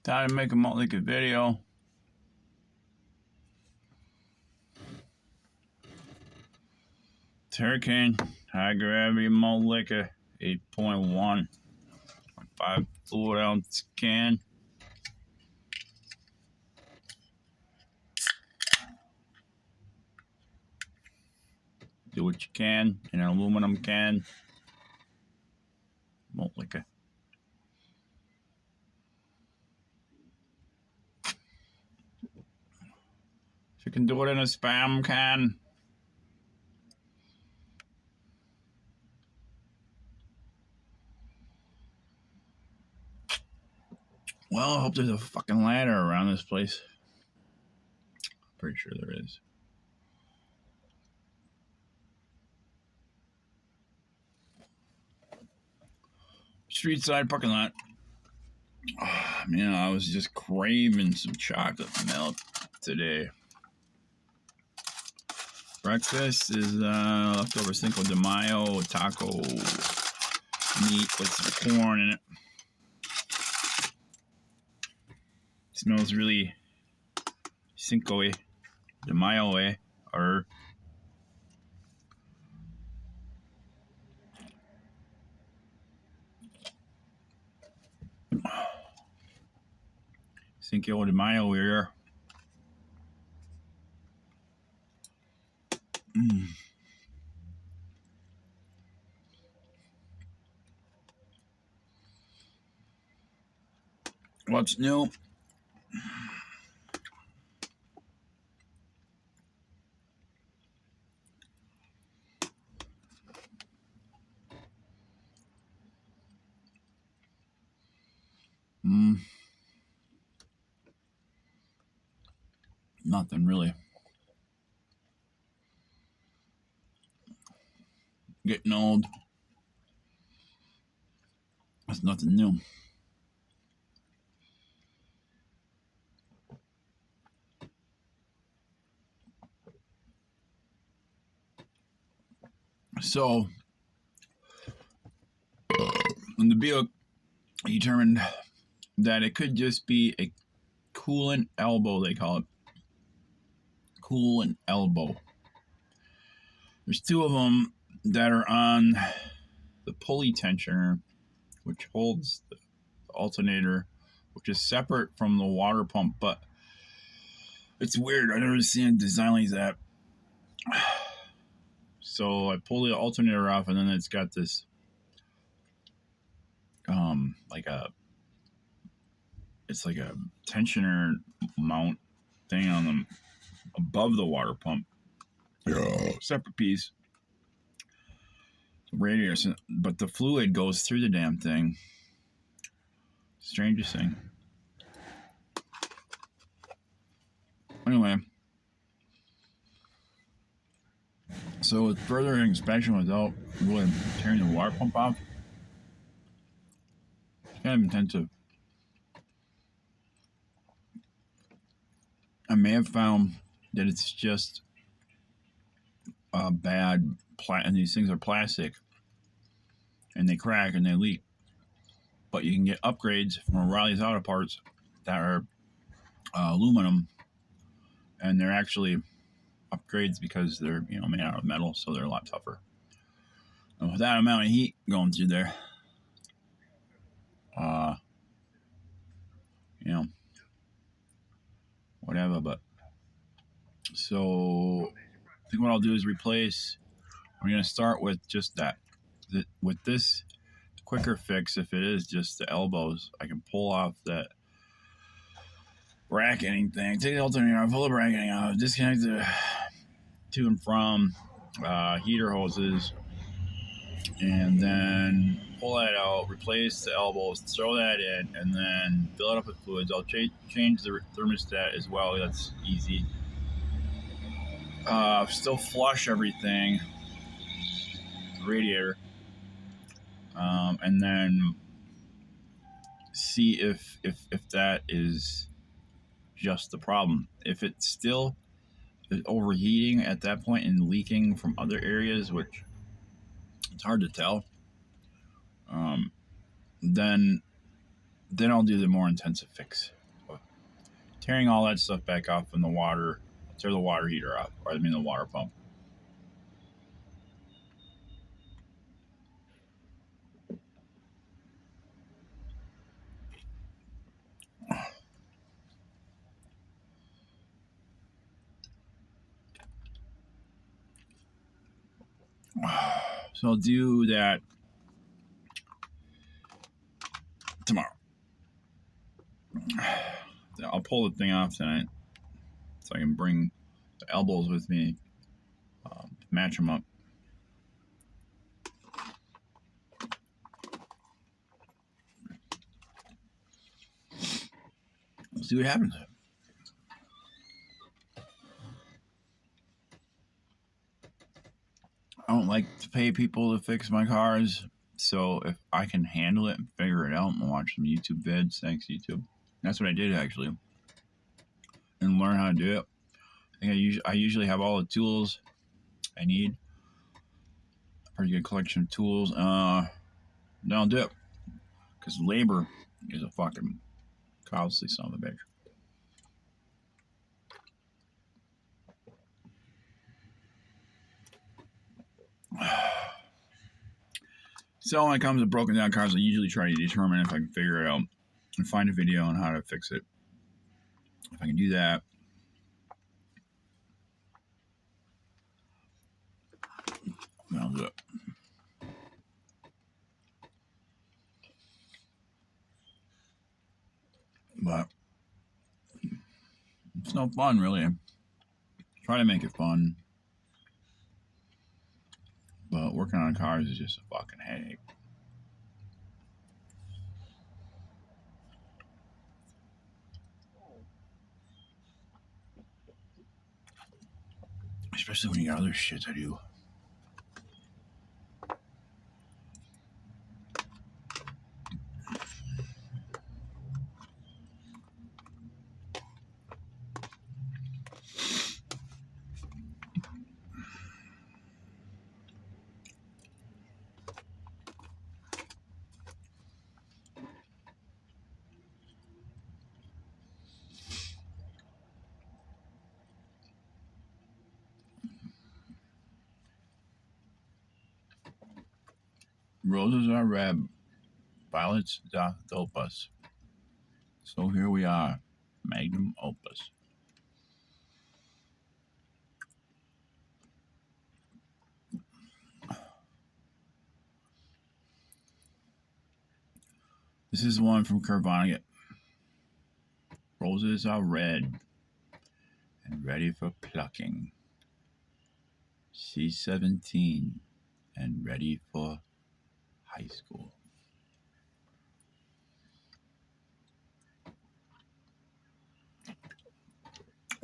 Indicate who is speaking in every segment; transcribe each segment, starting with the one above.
Speaker 1: Time to make a malt liquor video. It's Hurricane high gravity malt liquor 8.1 5 fluid ounce can. Do what you can in an aluminum can. Malt liquor. If you can do it in a Spam can, well, I hope there's a fucking ladder around this place. Pretty sure there is. Street side parking lot. Oh, man, I was just craving some chocolate milk today. Breakfast is leftover Cinco de Mayo taco meat with some corn in it. Smells really Cinco de Mayo or Cinco de Mayo here. What's new? Nothing really. Getting old. That's nothing new. So, in the Buick, he determined that it could just be a coolant elbow, they call it. Coolant elbow. There's two of them that are on the pulley tensioner, which holds the alternator, which is separate from the water pump, but it's weird. I've never seen a design like that. So I pull the alternator off, and then it's got this it's like a tensioner mount thing on them above the water pump. Separate piece. Radiator, but the fluid goes through the damn thing. Strangest thing. Anyway, so with further inspection without really tearing the water pump off, it's kind of intensive. I may have found that it's just bad and these things are plastic and they crack and they leak. But you can get upgrades from O'Reilly's Auto Parts that are aluminum, and they're actually upgrades because they're made out of metal, so they're a lot tougher. And with that amount of heat going through there, whatever. But so I think what I'll do is replace. We're gonna start with just that. With this quicker fix, if it is just the elbows, I can pull off that bracketing thing, take the alternator off, pull the bracketing off, disconnect the to and from heater hoses, and then pull that out, replace the elbows, throw that in, and then fill it up with fluids. I'll change the thermostat as well. That's easy. Still flush everything, the radiator, and then see if that is just the problem. If it's still overheating at that point and leaking from other areas, which it's hard to tell, then then I'll do the more intensive fix. Tearing all that stuff back off from the water, tear the water heater off, or I mean the water pump. So I'll do that tomorrow. I'll pull the thing off tonight so I can bring the elbows with me, match them up. We'll see what happens. I don't like to pay people to fix my cars, so if I can handle it and figure it out and watch some YouTube vids, thanks YouTube. That's what I did actually, and learn how to do it. I usually have all the tools I need. Pretty good collection of tools. Then I'll do it because labor is a fucking costly son of a bitch. So when it comes to broken down cars, I usually try to determine if I can figure it out and find a video on how to fix it. If I can do that, then I'll do it. But it's no fun, really. Try to make it fun. But working on cars is just a fucking headache. Especially when you got other shit to do. Roses are red, violets doth dope us. So here we are, magnum opus. This is one from Kurt Vonnegut. Roses are red and ready for plucking. She's 17 and ready for high school.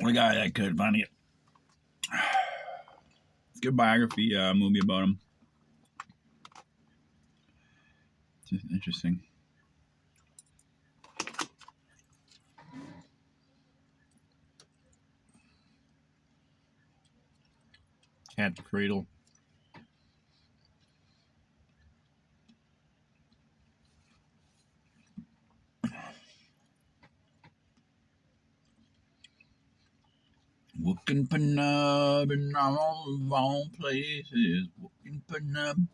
Speaker 1: What a guy that Kurt Vonnegut. It's a good biography movie about him. It's interesting. Cat the Cradle. Working Penub in all the wrong places. Working Penub.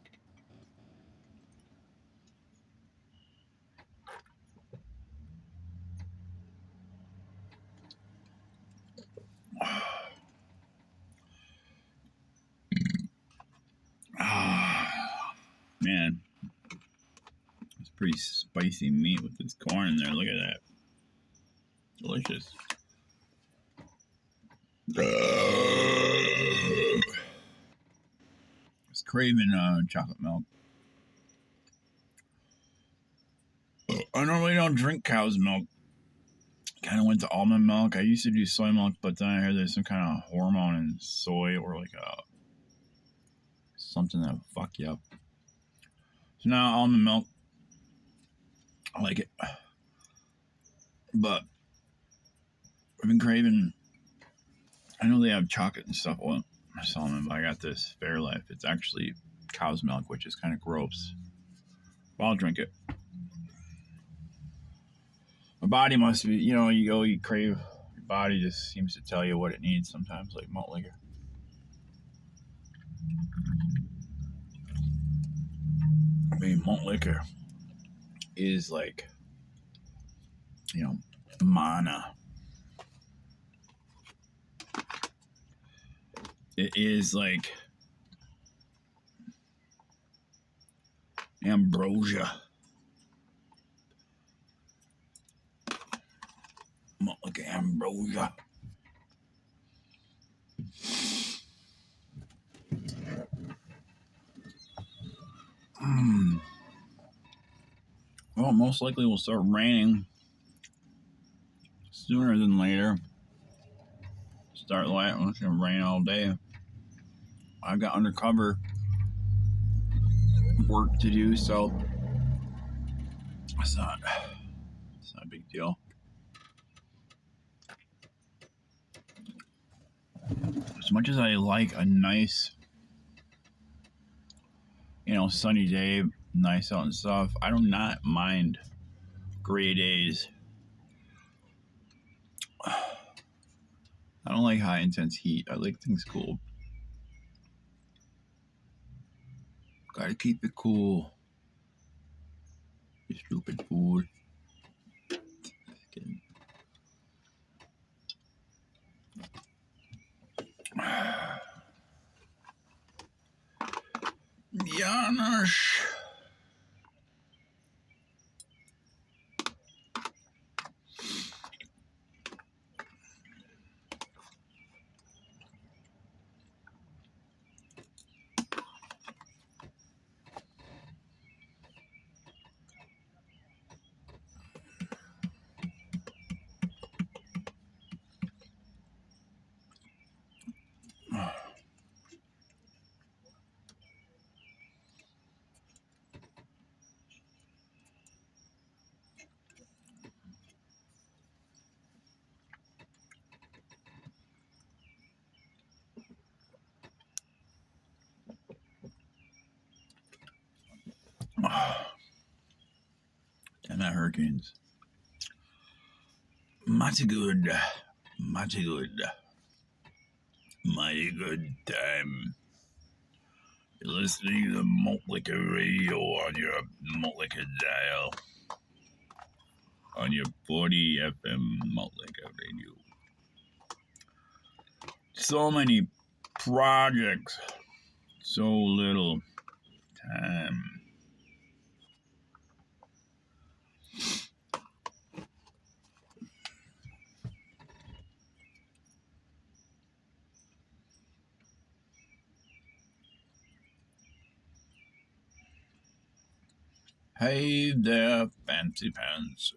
Speaker 1: Man, it's pretty spicy meat with this corn in there. Look at that. Delicious. It's craving chocolate milk. I normally don't drink cow's milk. Kind of went to almond milk. I used to do soy milk, but then I heard there's some kind of hormone in soy or like something that'll fuck you up. So now almond milk, I like it. But I've been craving, I know they have chocolate and stuff on salmon, but I got this Fairlife. It's actually cow's milk, which is kind of gross. But I'll drink it. My body must be, you crave. Your body just seems to tell you what it needs sometimes, like malt liquor. I mean, malt liquor is like, mana. It is like ambrosia. Malt liquor ambrosia. Well, most likely will start raining sooner than later. It's going to rain all day. I've got undercover work to do, so it's not a big deal. As much as I like a nice, sunny day, nice out and stuff, I do not mind gray days. I don't like high intense heat. I like things cool. Gotta keep it cool. You stupid fool. Janusz. And that hurricanes. Mighty good. Mighty good. Mighty good time. You're listening to Malt Liquor Radio on your Malt Liquor dial. On your 40 FM Malt Liquor Radio. So many projects. So little time. Hey there, fancy pants.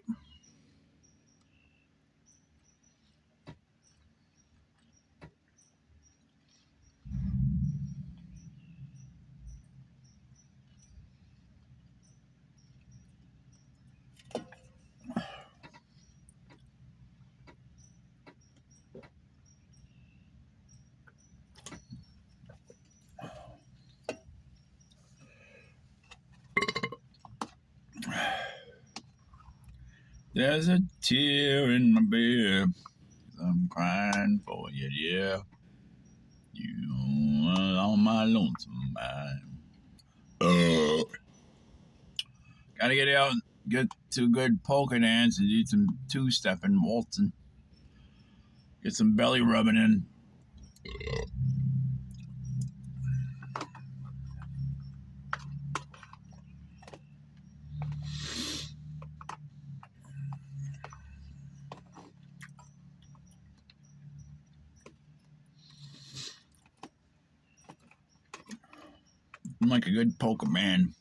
Speaker 1: There's a tear in my beer. I'm crying for you, dear. You are on my lonesome mind. Gotta get out and get to a good polka dance and do some two-stepping, waltzing. Get some belly rubbing in. I'm like a good polka man.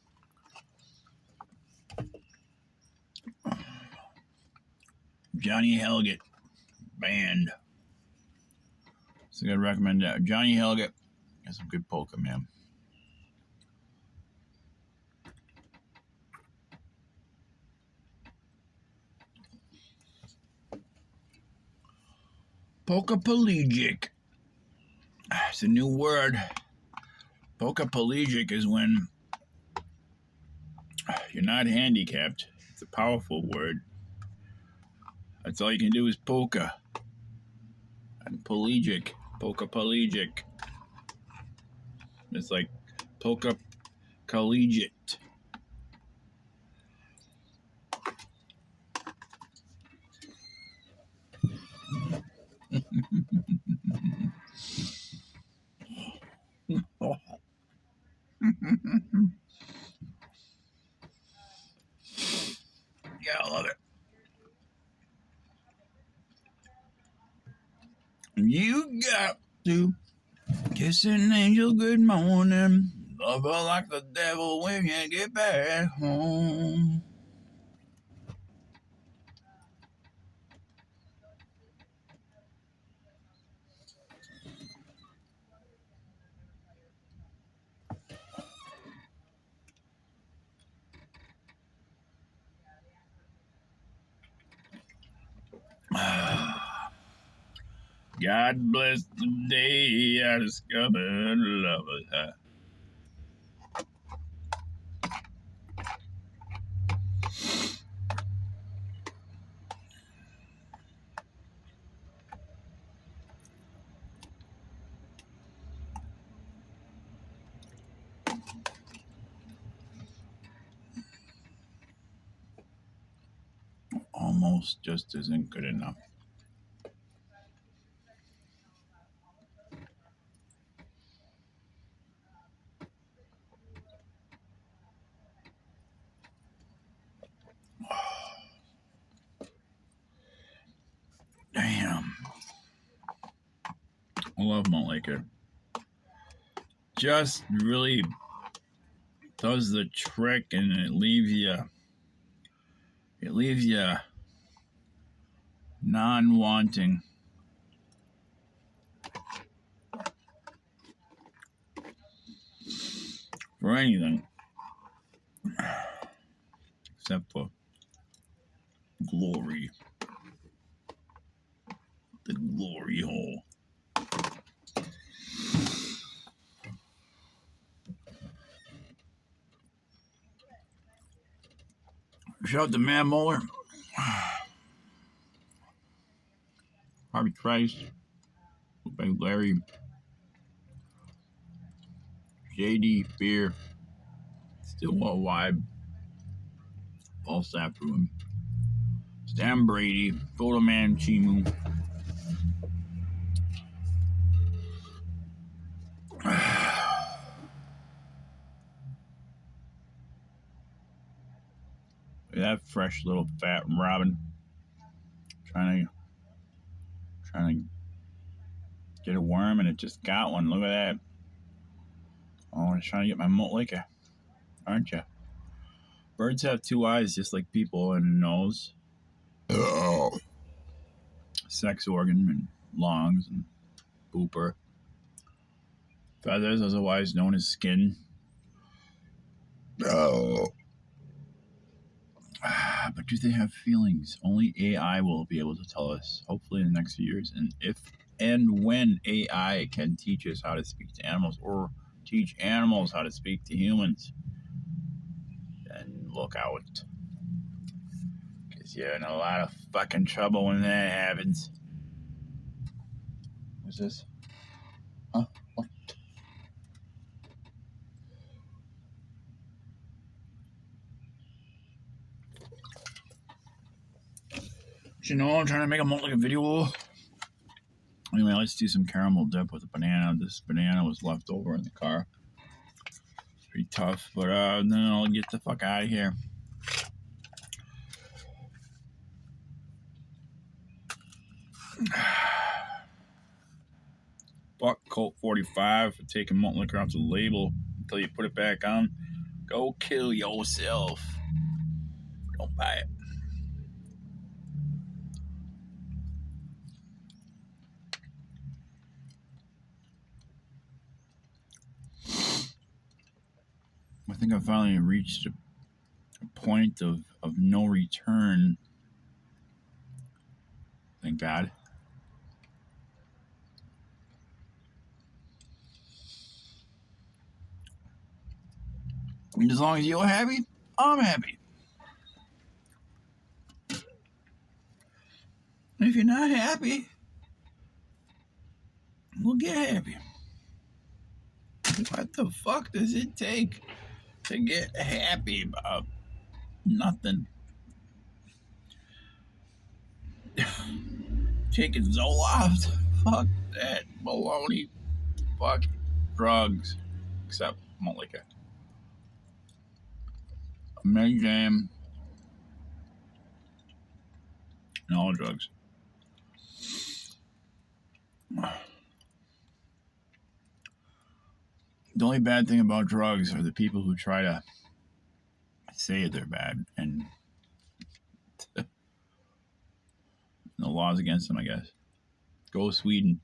Speaker 1: Johnny Helget band. So I gotta recommend that. Johnny Helget has some good polka, man. Polkaplegic. It's a new word. Polkaplegic is when you're not handicapped. It's a powerful word. That's all you can do is polka. And pelagic. Polka pelagic. It's like polka collegiate. Oh. Yeah, I love it. You got to kiss an angel good morning. Love her like the devil when you get back home. God bless the day I discovered love. Almost just isn't good enough. Damn. I love malt liquor. Just really does the trick, and it leaves you non-wanting. For anything. Except for glory. The glory hole. Shout out to Matt Muller. Harvey Trice. Big Larry. JD Fear. Still Wide. Paul Saffron. Stan Brady. Photo Man Chimu. That fresh little fat Robin trying to get a worm, and it just got one. Look at that. Oh, it's trying to get my malt liquor, aren't you? Birds have two eyes just like people, and a nose, sex organ, and lungs, and pooper. Feathers, otherwise known as skin. But do they have feelings? Only AI will be able to tell us, hopefully in the next few years. And if and when AI can teach us how to speak to animals, or teach animals how to speak to humans, then look out. Because you're in a lot of fucking trouble when that happens. What's this? Huh? What? You know, I'm trying to make a malt like a video. Anyway, let's do some caramel dip with a banana. This banana was left over in the car. Pretty tough, but then I'll get the fuck out of here. Fuck Colt 45 for taking malt liquor off the label until you put it back on. Go kill yourself. Don't buy it. I think I finally reached a point of no return. Thank God. And as long as you're happy, I'm happy. If you're not happy, we'll get happy. What the fuck does it take to get happy about nothing? Taking Zoloft? Fuck that baloney. Fuck drugs. Except Malika. Meg Jam. And all drugs. The only bad thing about drugs are the people who try to say they're bad, and the laws against them, I guess. Go Sweden.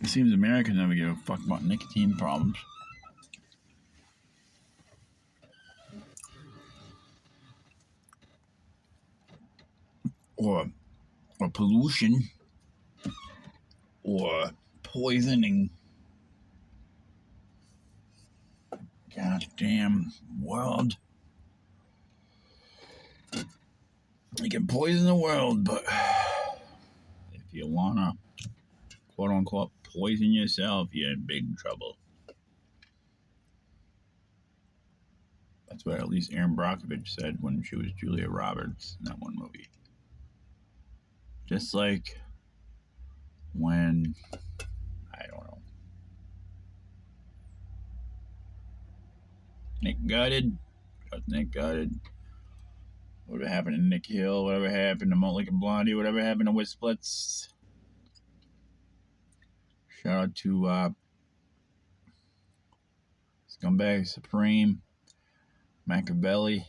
Speaker 1: It seems Americans never give a fuck about nicotine problems. Or pollution. Or poisoning. Goddamn world. You can poison the world, but if you wanna, quote unquote, poison yourself, you're in big trouble. That's what at least Erin Brockovich said when she was Julia Roberts in that one movie. Just like when, I don't know, Nick Gutted. Whatever happened to Nick Hill, whatever happened to Molly Blondie, whatever happened to Whisplets. Shout out to Scumbag Supreme, Machiavelli.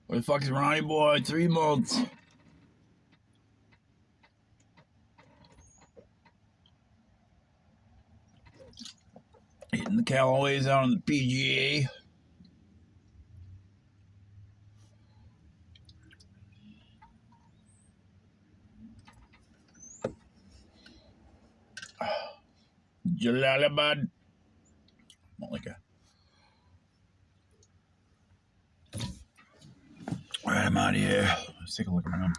Speaker 1: Where the fuck is Ronnie Boy? 3 months. Hitting the Callaways out on the PGA. Jalalabad. Malika. All right, I'm out of here. Let's take a look around.